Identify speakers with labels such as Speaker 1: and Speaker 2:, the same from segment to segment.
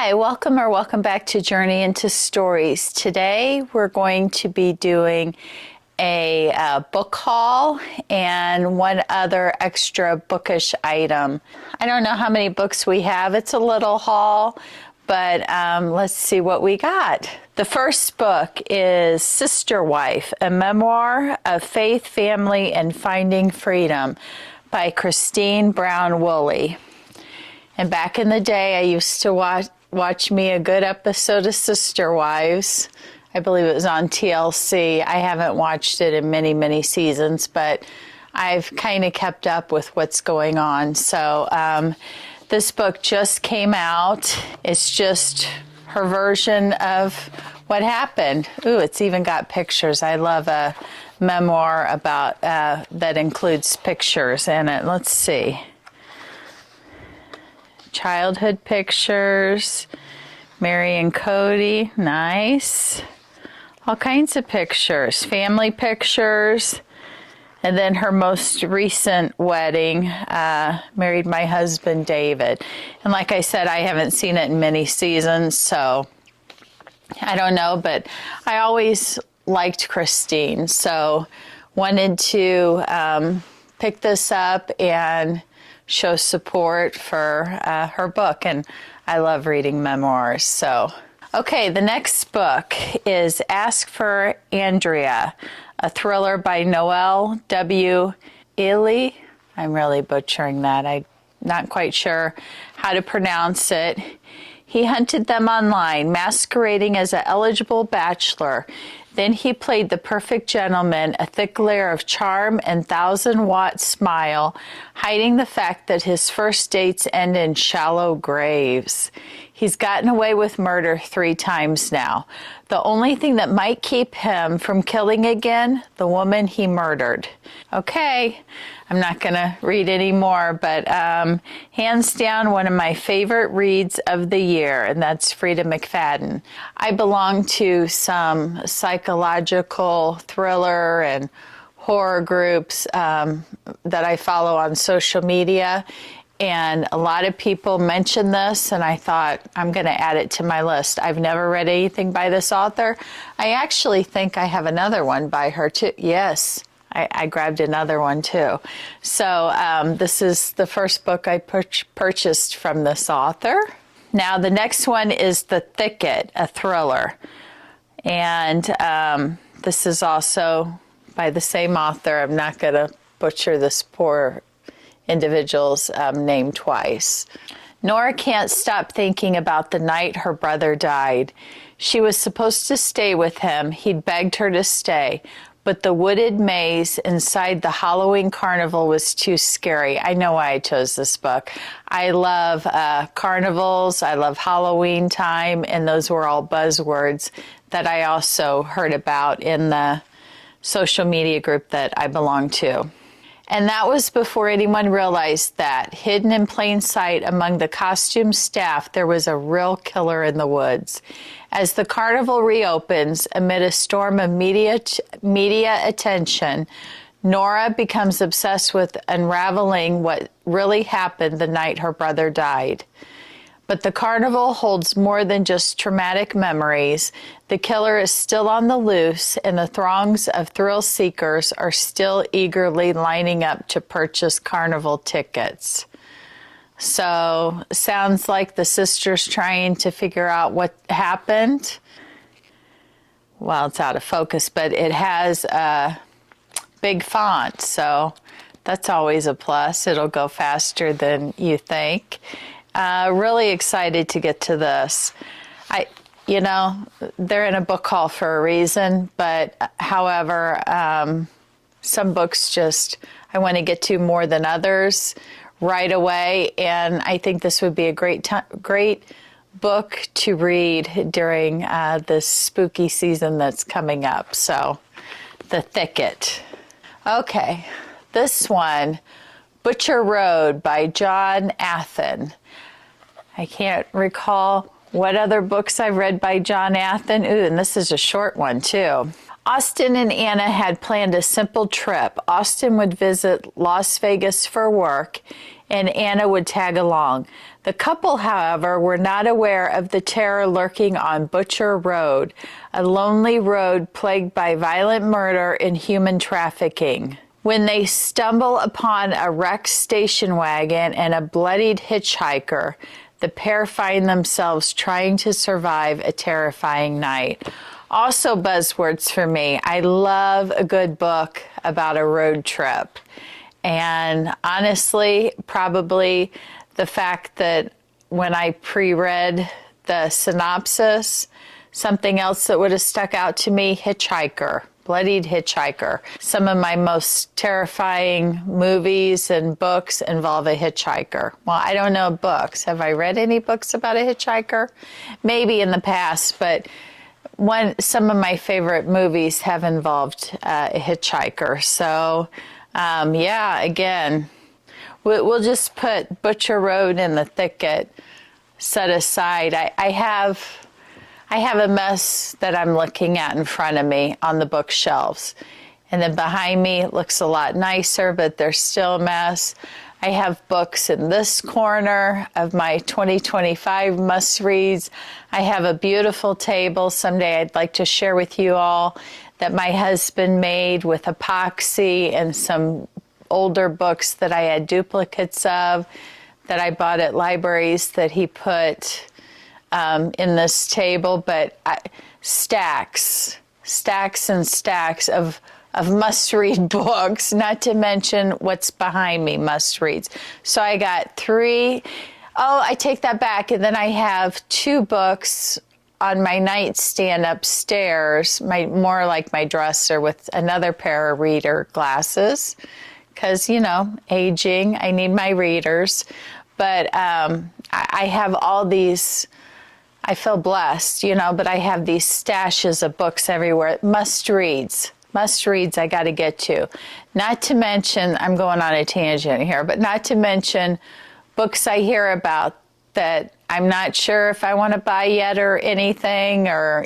Speaker 1: Hi, welcome back to Journey into Stories. Today we're going to be doing a book haul and one other extra bookish item. I don't know how many books we have. It's a little haul, but let's see what we got. The first book is Sister Wife, a memoir of faith, family, and finding freedom by Christine Brown Woolley. And back in the day, I used to watch me a good episode of Sister Wives. I believe it was on TLC. I haven't watched it in many, many seasons, but I've kind of kept up with what's going on. So this book just came out. It's just her version of what happened. Ooh, it's even got pictures. I love a memoir about that includes pictures in it. Let's see. Childhood pictures, Mary and Cody, nice. All kinds of pictures, family pictures, and then her most recent wedding, married my husband David. And like I said, I haven't seen it in many seasons, so I don't know, but I always liked Christine, so wanted to pick this up and show support for her book, and I love reading memoirs. So, okay, the next book is Ask for Andrea, a thriller by Noel W. Ely. I'm really butchering that. I'm not quite sure how to pronounce it. He hunted them online, masquerading as an eligible bachelor. Then he played the perfect gentleman, a thick layer of charm and 1,000-watt smile, hiding the fact that his first dates end in shallow graves. He's gotten away with murder 3 times now. The only thing that might keep him from killing again, the woman he murdered. Okay, I'm not going to read any more, but hands down, one of my favorite reads of the year, and that's Frida McFadden. I belong to some psychological thriller and horror groups that I follow on social media, and a lot of people mention this, and I thought I'm going to add it to my list. I've never read anything by this author. I actually think I have another one by her too. Yes, I grabbed another one too. So this is the first book I purchased from this author. Now the next one is The Thicket, a thriller. And this is also by the same author. I'm not going to butcher this poor individual's name twice. Nora can't stop thinking about the night her brother died. She was supposed to stay with him. He'd begged her to stay, but the wooded maze inside the Halloween carnival was too scary. I know why I chose this book. I love carnivals. I love Halloween time, and those were all buzzwords that I also heard about in the social media group that I belong to. And that was before anyone realized that, hidden in plain sight among the costume staff, there was a real killer in the woods. As the carnival reopens, amid a storm of media attention, Nora becomes obsessed with unraveling what really happened the night her brother died. But the carnival holds more than just traumatic memories. The killer is still on the loose, and the throngs of thrill seekers are still eagerly lining up to purchase carnival tickets. So, sounds like the sister's trying to figure out what happened. Well, it's out of focus, but it has a big font, so that's always a plus. It'll go faster than you think. Really excited to get to this. They're in a book haul for a reason, but however, some books I want to get to more than others right away, and I think this would be a great book to read during this spooky season that's coming up. So, The Thicket. Okay, this one, Butcher Road by John Athen. I can't recall what other books I've read by John Athen. Ooh, and this is a short one too. Austin and Anna had planned a simple trip. Austin would visit Las Vegas for work, and Anna would tag along. The couple, however, were not aware of the terror lurking on Butcher Road, a lonely road plagued by violent murder and human trafficking. When they stumble upon a wrecked station wagon and a bloodied hitchhiker, the pair find themselves trying to survive a terrifying night. Also buzzwords for me. I love a good book about a road trip. And honestly, probably the fact that when I pre-read the synopsis, something else that would have stuck out to me, hitchhiker. Bloodied hitchhiker. Some of my most terrifying movies and books involve a hitchhiker. Well, I don't know books. Have I read any books about a hitchhiker? Maybe in the past, but some of my favorite movies have involved a hitchhiker. So, yeah, again, we'll just put Butcher Road and The Thicket set aside. I have a mess that I'm looking at in front of me on the bookshelves. And then behind me it looks a lot nicer, but there's still a mess. I have books in this corner of my 2025 must-reads. I have a beautiful table someday I'd like to share with you all that my husband made with epoxy and some older books that I had duplicates of that I bought at libraries that he put in this table, but stacks and stacks of must-read books, not to mention what's behind me, must-reads. So I got 3. Oh, I take that back. And then I have 2 books on my nightstand upstairs, more like my dresser, with another pair of reader glasses. Because, aging, I need my readers. But I have all these... I feel blessed, but I have these stashes of books everywhere. Must-reads I got to get to. Not to mention, I'm going on a tangent here, but not to mention books I hear about that I'm not sure if I want to buy yet or anything, or,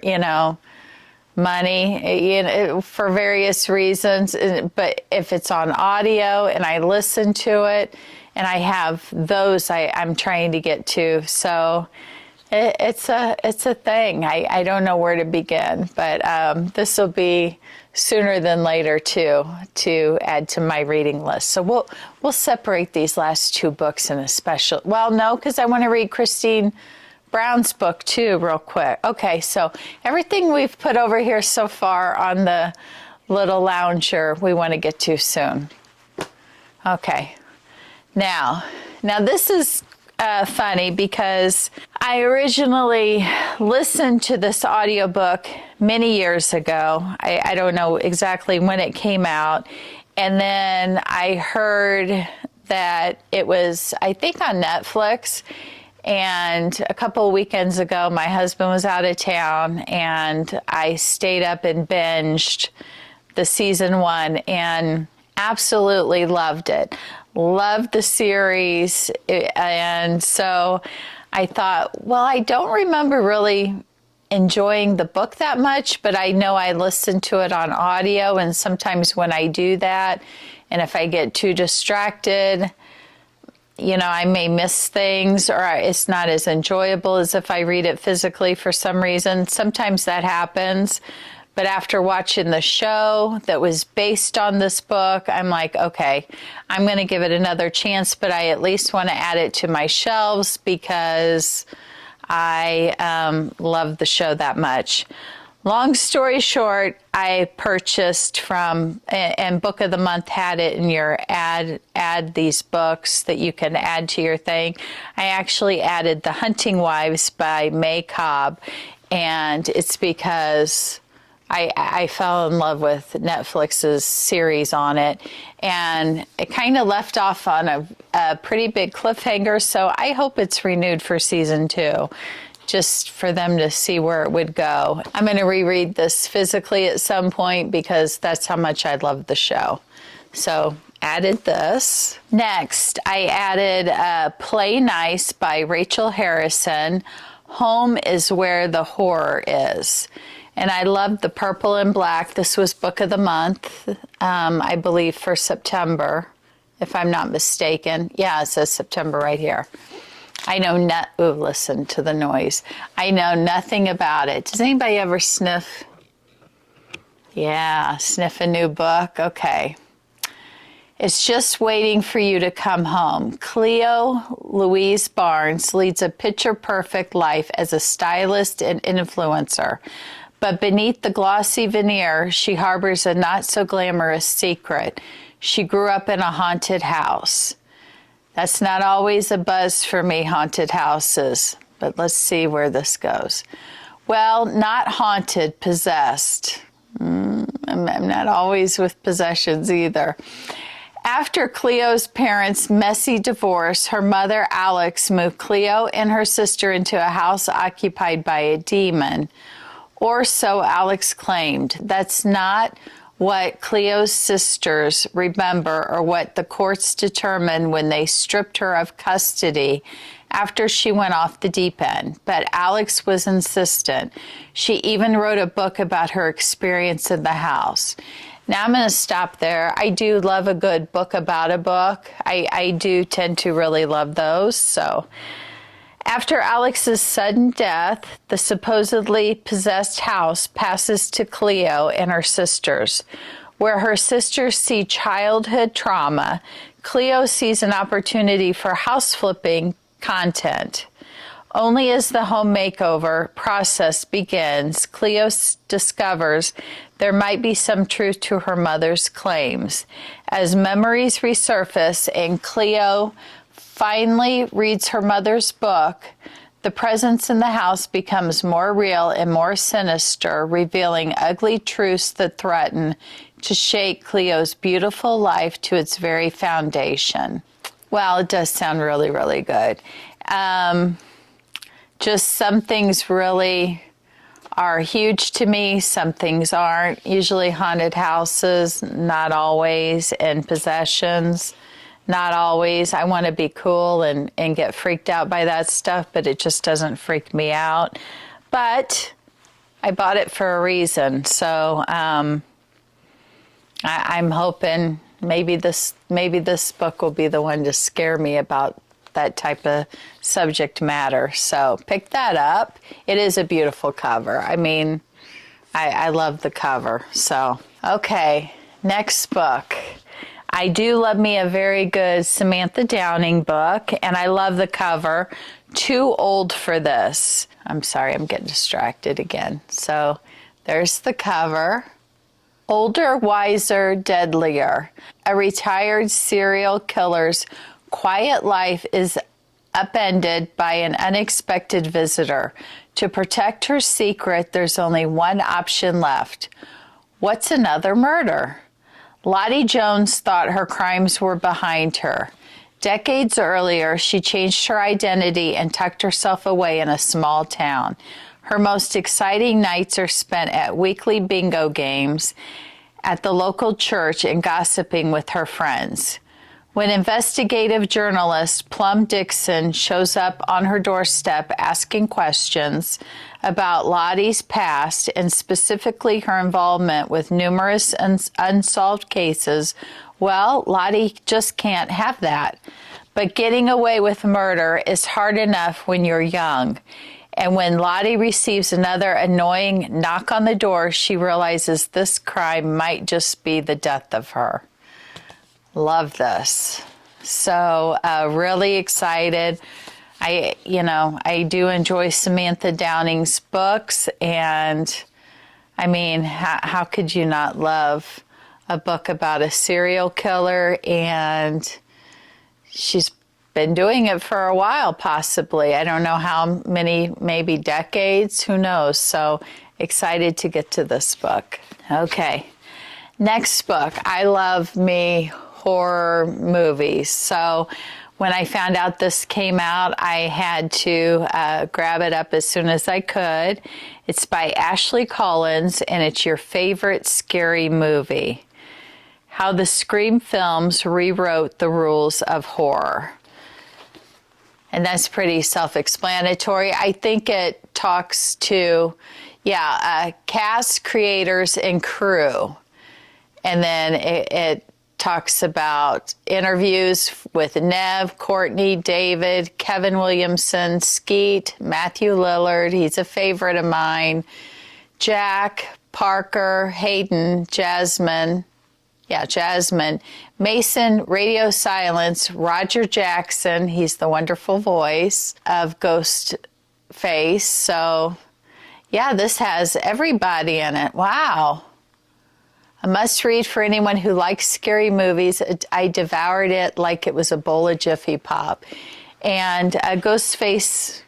Speaker 1: money, for various reasons. But if it's on audio and I listen to it, and I have those I'm trying to get to. So it's a thing. I don't know where to begin, but this will be sooner than later to add to my reading list. So we'll separate these last 2 books in a special. Well, no, because I want to read Christine Brown's book too, real quick. Okay, so everything we've put over here so far on the little lounger, we want to get to soon. Okay, now this is funny because I originally listened to this audiobook many years ago. I don't know exactly when it came out. And then I heard that it was, I think, on Netflix. And a couple of weekends ago, my husband was out of town and I stayed up and binged the season 1 and absolutely loved it. Loved the series, and so I thought, well, I don't remember really enjoying the book that much, but I know I listened to it on audio, and sometimes when I do that, and if I get too distracted, I may miss things, or it's not as enjoyable as if I read it physically for some reason. Sometimes that happens. But after watching the show that was based on this book, I'm like, okay, I'm going to give it another chance, but I at least want to add it to my shelves because I love the show that much. Long story short, I purchased from, and Book of the Month had it in your add these books that you can add to your thing. I actually added The Hunting Wives by May Cobb, and it's because I fell in love with Netflix's series on it, and it kind of left off on a pretty big cliffhanger, so I hope it's renewed for season 2, just for them to see where it would go. I'm going to reread this physically at some point because that's how much I love the show. So added this. Next, I added Play Nice by Rachel Harrison. Home is where the horror is. And I loved the purple and black. This was Book of the Month, I believe, for September. if I'm not mistaken. Yeah, it says September right here. I know ooh, listen to the noise. I know nothing about it. Does anybody ever sniff? Yeah, sniff a new book? Okay. It's just waiting for you to come home. Cleo Louise Barnes leads a picture-perfect life as a stylist and influencer. But beneath the glossy veneer, she harbors a not-so-glamorous secret. She grew up in a haunted house. That's not always a buzz for me, haunted houses. But let's see where this goes. Well, not haunted, possessed. I'm not always with possessions either. After Cleo's parents' messy divorce, her mother, Alex, moved Cleo and her sister into a house occupied by a demon. Or so Alex claimed. That's not what Cleo's sisters remember or what the courts determined when they stripped her of custody after she went off the deep end. But Alex was insistent. She even wrote a book about her experience in the house. Now I'm going to stop there. I do love a good book about a book. I do tend to really love those. So after Alex's sudden death, the supposedly possessed house passes to Cleo and her sisters. Where her sisters see childhood trauma, Cleo sees an opportunity for house flipping content. Only as the home makeover process begins, Cleo discovers there might be some truth to her mother's claims. As memories resurface and Cleo finally reads her mother's book, the presence in the house becomes more real and more sinister, revealing ugly truths that threaten to shake Cleo's beautiful life to its very foundation. Well, it does sound really, really good. Just some things really are huge to me. Some things aren't. Usually haunted houses, not always, and possessions, not always. I want to be cool and get freaked out by that stuff, but it just doesn't freak me out. But I bought it for a reason, so I'm hoping maybe this book will be the one to scare me about that type of subject matter. So pick that up. It is a beautiful cover. I mean, I love the cover. So, okay, next book. I do love me a very good Samantha Downing book, and I love the cover. Too old for this. I'm sorry, I'm getting distracted again. So there's the cover. Older, wiser, deadlier. A retired serial killer's quiet life is upended by an unexpected visitor. To protect her secret, there's only one option left. What's another murder? Lottie Jones thought her crimes were behind her. Decades earlier, she changed her identity and tucked herself away in a small town. Her most exciting nights are spent at weekly bingo games, at the local church, and gossiping with her friends. When investigative journalist Plum Dixon shows up on her doorstep asking questions about Lottie's past and specifically her involvement with numerous unsolved cases, well, Lottie just can't have that. But getting away with murder is hard enough when you're young. And when Lottie receives another annoying knock on the door, she realizes this crime might just be the death of her. Love this. So really excited. I do enjoy Samantha Downing's books, and I mean, how could you not love a book about a serial killer? And she's been doing it for a while, possibly. I don't know how many, maybe decades, who knows? So excited to get to this book. Okay, next book. I love me horror movies. So when I found out this came out, I had to grab it up as soon as I could. It's by Ashley Cullins, and it's Your Favorite Scary Movie: How the Scream Films Rewrote the Rules of Horror. And that's pretty self-explanatory. I think it talks to, cast, creators, and crew. And then it talks about interviews with Nev, Courtney, David, Kevin Williamson, Skeet, Matthew Lillard, he's a favorite of mine, Jack, Parker, Hayden, Jasmine, Mason, Radio Silence, Roger Jackson, he's the wonderful voice of Ghostface. So, yeah, this has everybody in it. Wow. A must read for anyone who likes scary movies. I devoured it like it was a bowl of Jiffy Pop. And Ghostface,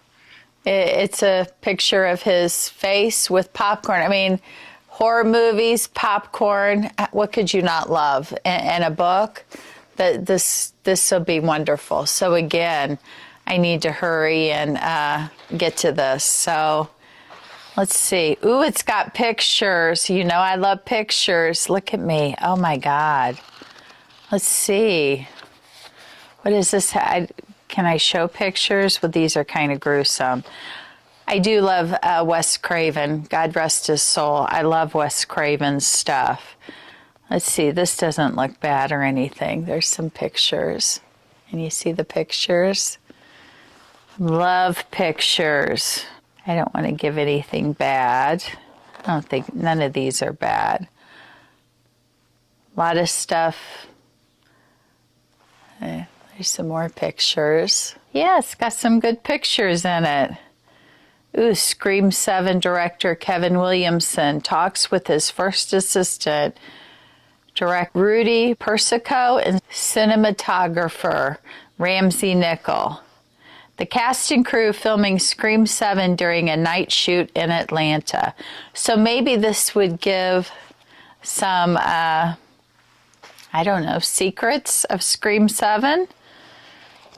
Speaker 1: it's a picture of his face with popcorn. I mean, horror movies, popcorn, what could you not love? And a book, this will be wonderful. So again, I need to hurry and get to this. So let's see. Ooh, it's got pictures. You know I love pictures. Look at me. Oh my God. Let's see. What is this? Can I show pictures? Well, these are kind of gruesome. I do love Wes Craven. God rest his soul. I love Wes Craven's stuff. Let's see. This doesn't look bad or anything. There's some pictures. Can you see the pictures? Love pictures. I don't want to give anything bad. I don't think none of these are bad. A lot of stuff. There's some more pictures. Yeah, it's got some good pictures in it. Ooh, Scream 7 director Kevin Williamson talks with his first assistant, director Rudy Persico, and cinematographer Ramsey Nichol. The cast and crew filming Scream 7 during a night shoot in Atlanta. So maybe this would give some, I don't know, secrets of Scream 7.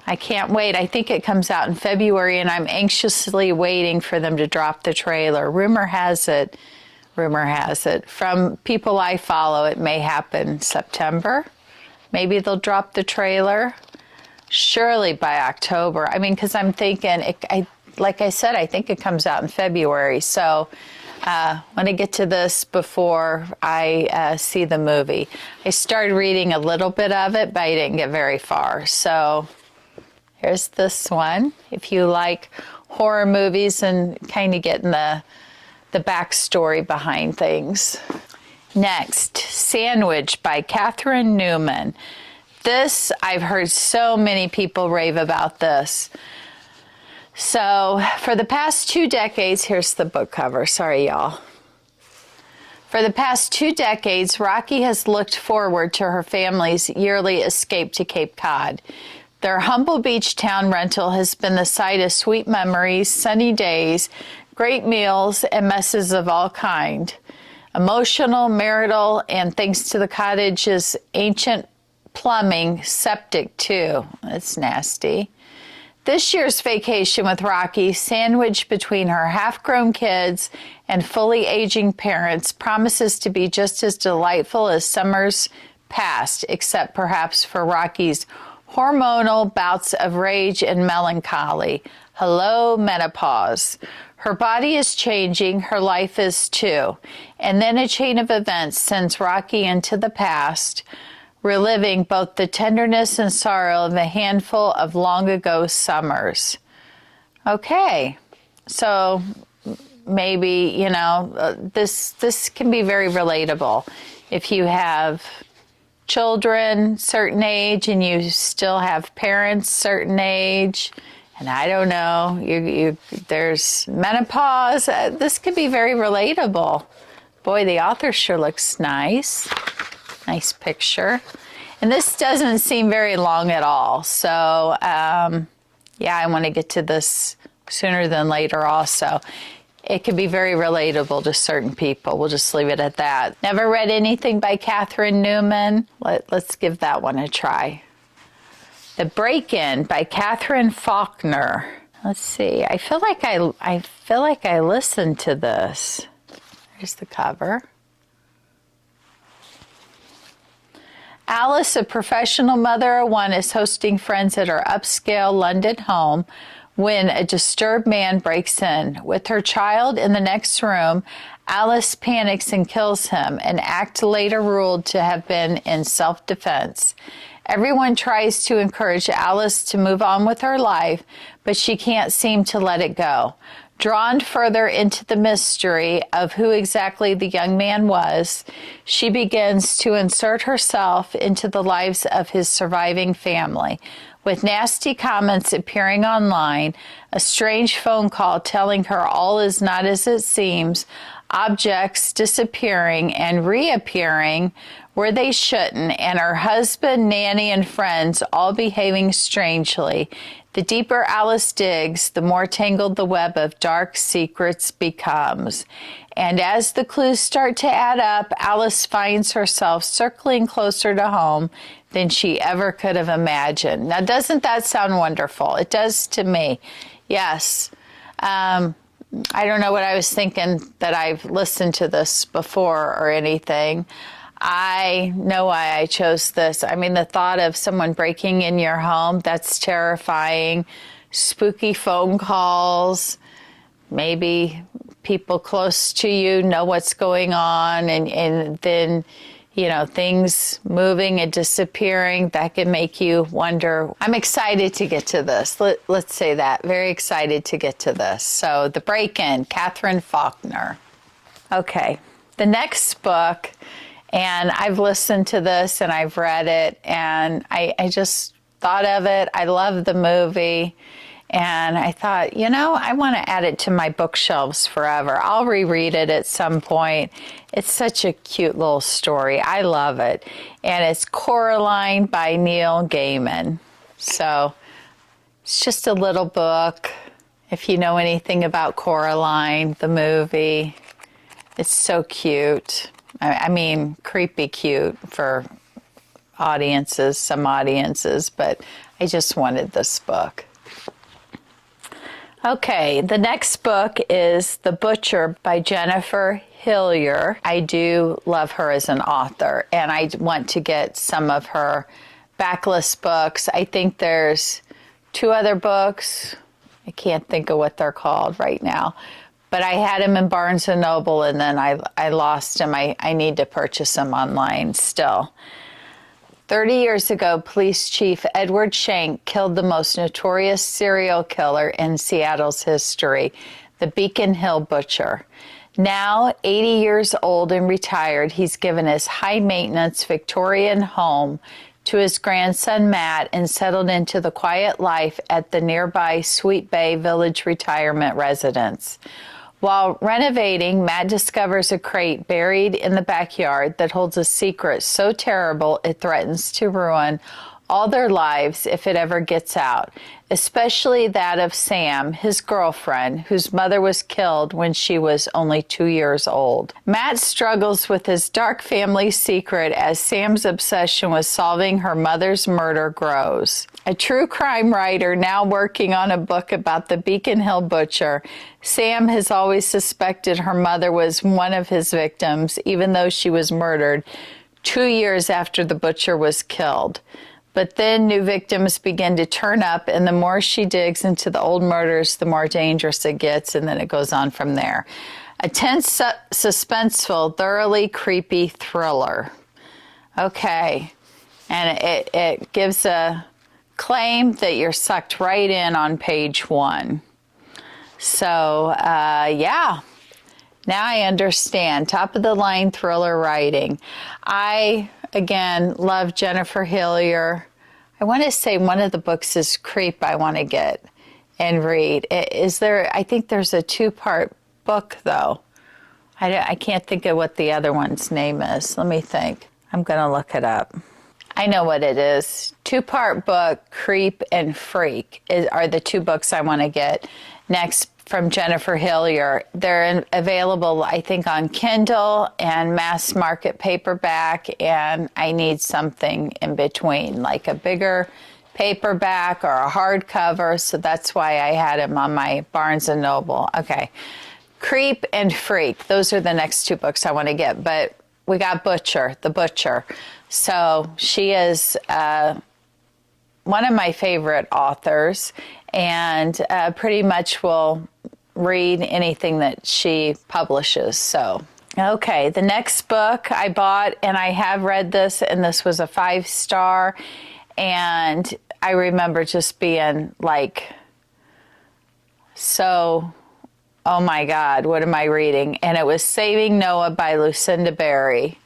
Speaker 1: I can't wait. I think it comes out in February, and I'm anxiously waiting for them to drop the trailer. Rumor has it, from people I follow, it may happen September. Maybe they'll drop the trailer. Surely by October. I mean, because I'm thinking, like I said, I think it comes out in February. So I want to get to this before I see the movie. I started reading a little bit of it, but I didn't get very far. So here's this one. If you like horror movies and kind of getting the backstory behind things. Next, Sandwich by Catherine Newman. This, I've heard so many people rave about this. So, for the past 2 decades, here's the book cover. Sorry, y'all. For the past 2 decades, Rocky has looked forward to her family's yearly escape to Cape Cod. Their humble beach town rental has been the site of sweet memories, sunny days, great meals, and messes of all kind. Emotional, marital, and thanks to the cottage's ancient plumbing, septic too. That's nasty. This year's vacation with Rocky, sandwiched between her half-grown kids and fully aging parents, promises to be just as delightful as summers past, except perhaps for Rocky's hormonal bouts of rage and melancholy. Hello, menopause. Her body is changing, her life is too. And then a chain of events sends Rocky into the past, reliving both the tenderness and sorrow of a handful of long-ago summers. Okay, so maybe, you know, this can be very relatable. If you have children certain age and you still have parents certain age, and I don't know, there's menopause, this could be very relatable. Boy, the author sure looks nice. Nice picture. And this doesn't seem very long at all. So, yeah, I want to get to this sooner than later also. It can be very relatable to certain people. We'll just leave it at that. Never read anything by Catherine Newman. Let's give that one a try. The Breakin by Catherine Faulkner. Let's see. I feel like I listened to this. Here's the cover. Alice, a professional mother of one, is hosting friends at her upscale London home when a disturbed man breaks in. With her child in the next room, Alice panics and kills him, an act later ruled to have been in self-defense. Everyone tries to encourage Alice to move on with her life, but she can't seem to let it go. Drawn further into the mystery of who exactly the young man was, she begins to insert herself into the lives of his surviving family. With nasty comments appearing online, a strange phone call telling her all is not as it seems, objects disappearing and reappearing where they shouldn't, and her husband, nanny, and friends all behaving strangely. The deeper Alice digs, the more tangled the web of dark secrets becomes. And as the clues start to add up, Alice finds herself circling closer to home than she ever could have imagined. Now, doesn't that sound wonderful? It does to me. Yes. I don't know what I was thinking that I've listened to this before or anything. I know why I chose this. I mean, the thought of someone breaking in your home, that's terrifying. Spooky phone calls, maybe people close to you know what's going on, and then, you know, things moving and disappearing, that can make you wonder. I'm excited to get to this. Let's say that. Very excited to get to this. So, The Breakin, Catherine Faulkner. Okay, the next book, and I've listened to this and I've read it, and I just thought of it. I love the movie. And I thought, you know, I want to add it to my bookshelves forever. I'll reread it at some point. It's such a cute little story. I love it. And it's Coraline by Neil Gaiman. So it's just a little book. If you know anything about Coraline, the movie, it's so cute. I mean, creepy cute for audiences, some audiences, but I just wanted this book. Okay, the next book is The Butcher by Jennifer Hillier. I do love her as an author, and I want to get some of her backlist books. I think there's 2 other books. I can't think of what they're called right now. But I had them in Barnes & Noble, and then I lost them. I need to purchase them online still. 30 years ago, Police Chief Edward Shank killed the most notorious serial killer in Seattle's history, the Beacon Hill Butcher. Now, 80 years old and retired, he's given his high-maintenance Victorian home to his grandson Matt and settled into the quiet life at the nearby Sweet Bay Village retirement residence. While renovating, Matt discovers a crate buried in the backyard that holds a secret so terrible it threatens to ruin all their lives if it ever gets out, especially that of Sam, his girlfriend, whose mother was killed when she was only 2 years old. Matt struggles with his dark family secret as Sam's obsession with solving her mother's murder grows. A true crime writer now working on a book about the Beacon Hill Butcher, Sam has always suspected her mother was one of his victims, even though she was murdered 2 years after the butcher was killed. But then new victims begin to turn up, and the more she digs into the old murders, the more dangerous it gets, and then it goes on from there. A tense, suspenseful, thoroughly creepy thriller. Okay, and it gives a claim that you're sucked right in on page 1. So, yeah. Now I understand. Top-of-the-line thriller writing. I, again, love Jennifer Hillier. I want to say one of the books is Creep I want to get and read. Is there, I think there's a 2-part book, though. I can't think of what the other one's name is. Let me think. I'm going to look it up. I know what it is. 2-part book, Creep and Freak, are the 2 books I want to get. Next, from Jennifer Hillier. They're available, I think, on Kindle and mass market paperback, and I need something in between, like a bigger paperback or a hardcover, so that's why I had them on my Barnes & Noble. Okay, Creep and Freak. Those are the next 2 books I want to get, but we got Butcher, the Butcher. So she is one of my favorite authors, and pretty much will read anything that she publishes. So, okay, the next book I bought, and I have read this, and this was a 5-star, and I remember just being like, so, oh my God, what am I reading? And it was Saving Noah by Lucinda Berry.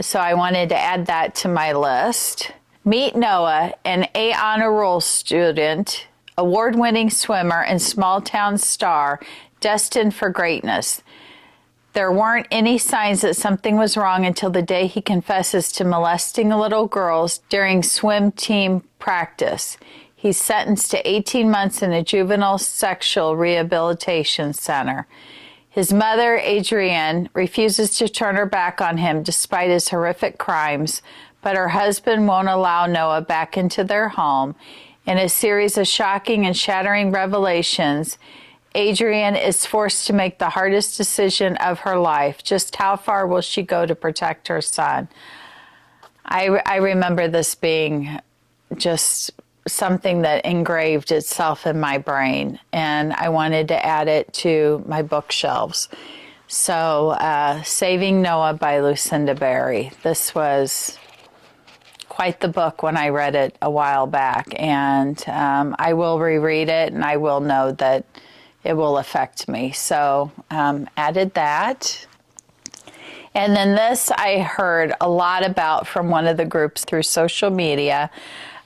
Speaker 1: So I wanted to add that to my list. Meet Noah, an A honor roll student, award-winning swimmer, and small-town star, destined for greatness. There weren't any signs that something was wrong until the day he confesses to molesting little girls during swim team practice. He's sentenced to 18 months in a juvenile sexual rehabilitation center. His mother, Adrienne, refuses to turn her back on him despite his horrific crimes, but her husband won't allow Noah back into their home. In a series of shocking and shattering revelations, Adrienne is forced to make the hardest decision of her life. Just how far will she go to protect her son? I remember this being just something that engraved itself in my brain, and I wanted to add it to my bookshelves. So, Saving Noah by Lucinda Berry. This was quite the book when I read it a while back, and I will reread it, and I will know that it will affect me. So, added that. And then this I heard a lot about from one of the groups through social media.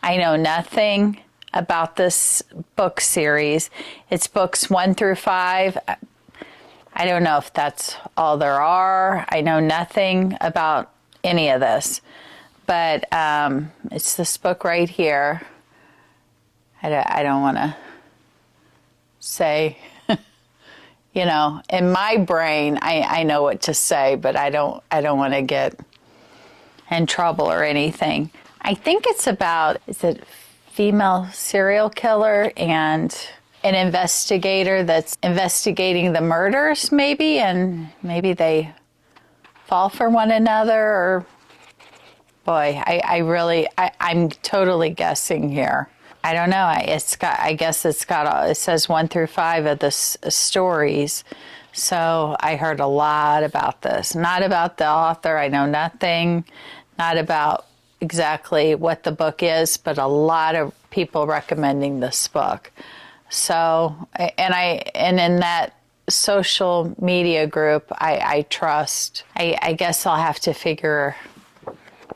Speaker 1: I know nothing about this book series. It's books 1 through 5. I don't know if that's all there are. I know nothing about any of this. But it's this book right here. I don't want to say, you know, in my brain, I know what to say, but I don't want to get in trouble or anything. I think it's about, is it female serial killer and an investigator that's investigating the murders maybe, and maybe they fall for one another, or boy, I'm totally guessing here. I don't know. It says 1 through 5 of the stories. So I heard a lot about this. Not about the author. I know nothing. Not about exactly what the book is, but a lot of people recommending this book. So, and in that social media group, I trust. I guess I'll have to figure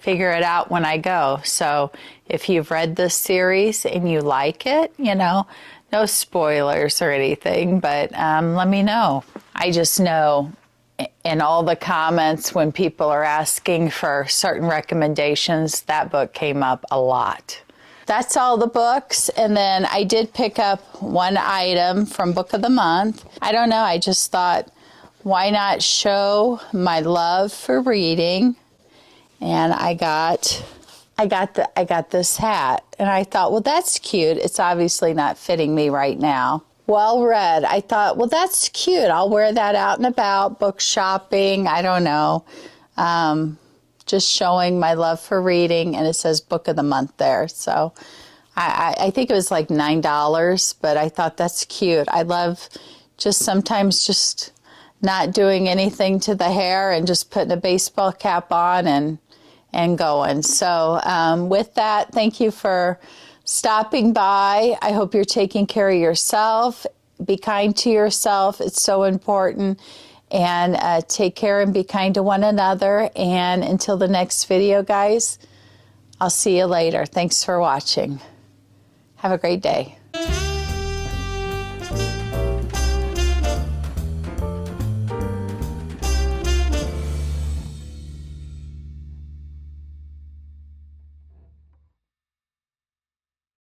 Speaker 1: it out when I go. So if you've read this series and you like it, you know, no spoilers or anything, but let me know. I just know in all the comments when people are asking for certain recommendations, that book came up a lot. That's all the books, and then I did pick up one item from Book of the Month. I don't know, I just thought, why not show my love for reading? And I got this hat, and I thought, well, that's cute. It's obviously not fitting me right now. Well read. I thought, well, that's cute. I'll wear that out and about, book shopping. I don't know. Just showing my love for reading, and it says Book of the Month there. So I think it was like $9, but I thought that's cute. I love just sometimes just not doing anything to the hair and just putting a baseball cap on and going. So with that, thank you for stopping by. I hope you're taking care of yourself. Be kind to yourself. It's so important. And take care and be kind to one another. And until the next video, guys, I'll see you later. Thanks for watching. Have a great day.